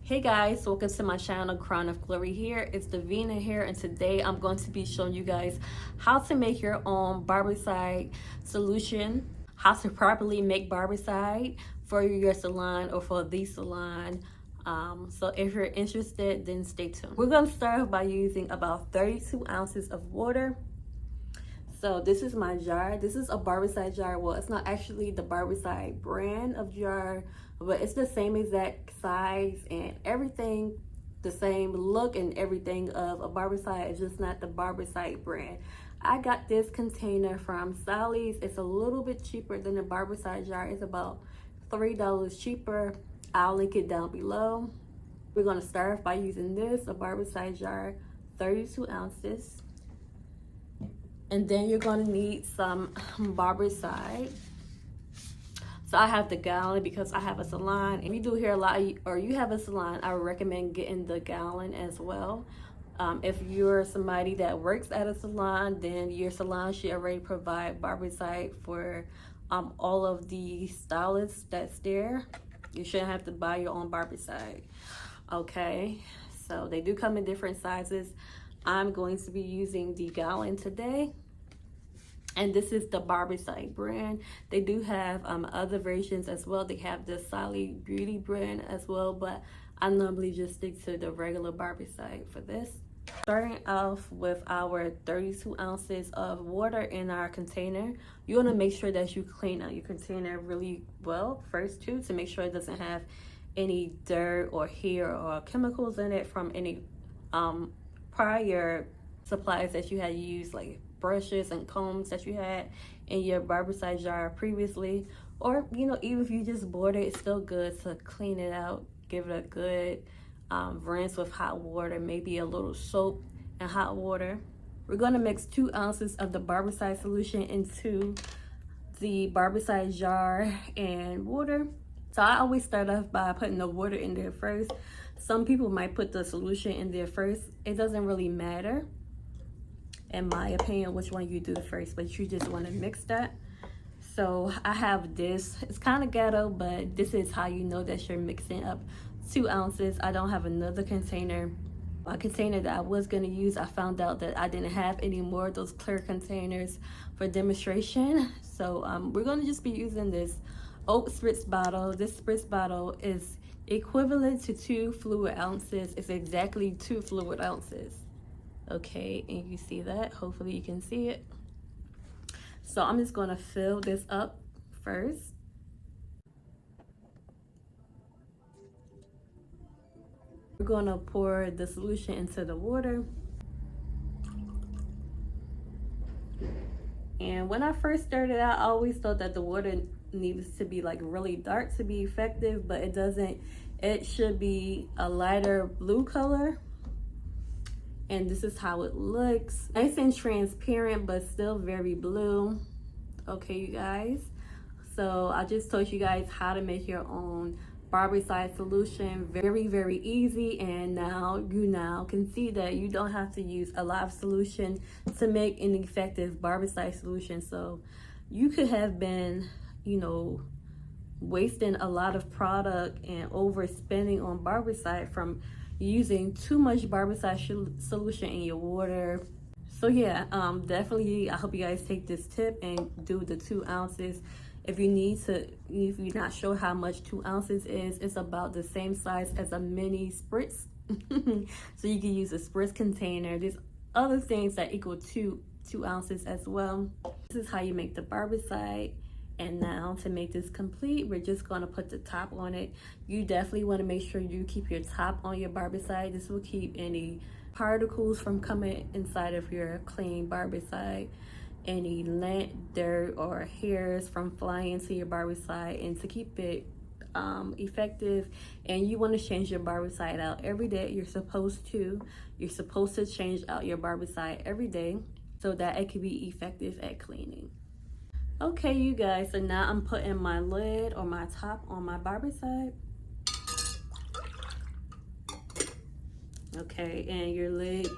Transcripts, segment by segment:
Hey guys, welcome to my channel, Crown of Glory here. It's Davina here, and today I'm going to be showing you guys how to make your own Barbicide solution, how to properly make Barbicide for your salon or for the salon. So if you're interested, then stay tuned. We're going to start by using about 32 ounces of water. So this is my jar. This is a Barbicide jar. Well, it's not actually the Barbicide brand of jar, but it's the same exact size and everything, the same look and everything of a Barbicide. It's just not the Barbicide brand. I got this container from Sally's. It's a little bit cheaper than the Barbicide jar. It's about $3 cheaper. I'll link it down below. We're gonna start by using this, a Barbicide jar, 32 ounces. And then you're gonna need some Barbicide. So I have the gallon because I have a salon. If you do hair a lot, or you have a salon, I would recommend getting the gallon as well. If you're somebody that works at a salon, then your salon should already provide Barbicide for all of the stylists that's there. You shouldn't have to buy your own Barbicide. Okay, so they do come in different sizes. I'm going to be using the gallon today, and this is the Barbicide brand. They do have other versions as well. They have the Sally Beauty brand as well, but I normally just stick to the regular Barbicide for this. Starting off with our 32 ounces of water in our container, you want to make sure that you clean out your container really well first too, to make sure it doesn't have any dirt or hair or chemicals in it from any prior supplies that you had used, like brushes and combs that you had in your Barbicide jar previously. Or, you know, even if you just bought it, it's still good to clean it out, give it a good rinse with hot water, maybe a little soap and hot water. We're going to mix 2 ounces of the Barbicide solution into the Barbicide jar and water. So I always start off by putting the water in there first. Some people might put the solution in there first. It doesn't really matter, in my opinion, which one you do first, but you just want to mix that. So I have this. It's kind of ghetto, but this is how you know that you're mixing up 2 ounces. I don't have another container. A container that I was going to use, I found out that I didn't have any more of those clear containers for demonstration. So we're going to just be using this oat spritz bottle. This spritz bottle is equivalent to 2 fluid ounces. It's exactly 2 fluid ounces. Okay, and you see that? Hopefully you can see it. So I'm just going to fill this up first. We're going to pour the solution into the water. And when I first started out, I always thought that the water needs to be like really dark to be effective, but it doesn't. It should be a lighter blue color. And this is how it looks. Nice and transparent, but still very blue. Okay, you guys. So I just told you guys how to make your own Barbicide solution. Very, very easy. And now you can see that you don't have to use a lot of solution to make an effective Barbicide solution. So you could have been, you know, wasting a lot of product and overspending on Barbicide from using too much Barbicide solution in your water. So yeah, definitely I hope you guys take this tip and do the 2 ounces. If you need to, if you're not sure how much 2 ounces is, it's about the same size as a mini spritz. So you can use a spritz container. There's other things that equal 2 ounces as well. This is how you make the Barbicide. And now to make this complete, we're just going to put the top on it. You definitely want to make sure you keep your top on your Barbicide. This will keep any particles from coming inside of your clean Barbicide, any lint, dirt, or hairs from flying into your Barbicide, and to keep it effective. And you want to change your Barbicide out every day. You're supposed to change out your Barbicide every day so that it can be effective at cleaning. Okay, you guys, so now I'm putting my lid or my top on my Barbicide. Okay, and your lid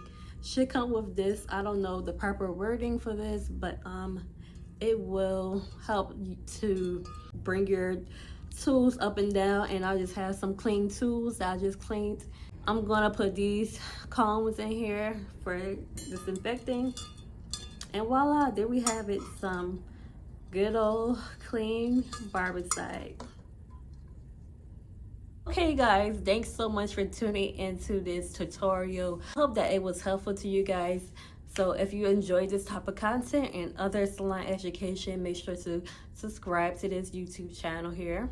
should come with this. I don't know the proper wording for this, but it will help you to bring your tools up and down, and I just have some clean tools that I just cleaned. I'm gonna put these combs in here for disinfecting, and voila, there we have it, some good old clean barbicide. Okay guys, thanks so much for tuning into this tutorial. I hope that it was helpful to you guys. So if you enjoyed this type of content and other salon education, make sure to subscribe to this YouTube channel here.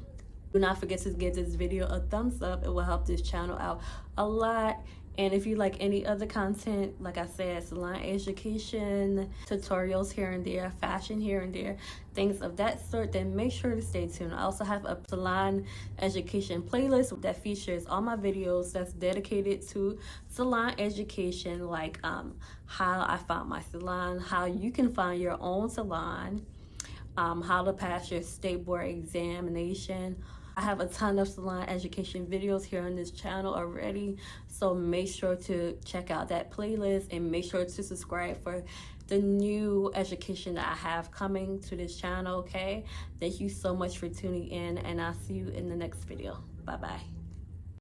Do not forget to give this video a thumbs up. It will help this channel out a lot. And if you like any other content, like I said, salon education, tutorials here and there, fashion here and there, things of that sort, then make sure to stay tuned. I also have a salon education playlist that features all my videos that's dedicated to salon education, like how I found my salon, how you can find your own salon, how to pass your state board examination. I have a ton of salon education videos here on this channel already, so make sure to check out that playlist and make sure to subscribe for the new education that I have coming to this channel, okay? Thank you so much for tuning in, and I'll see you in the next video. Bye-bye.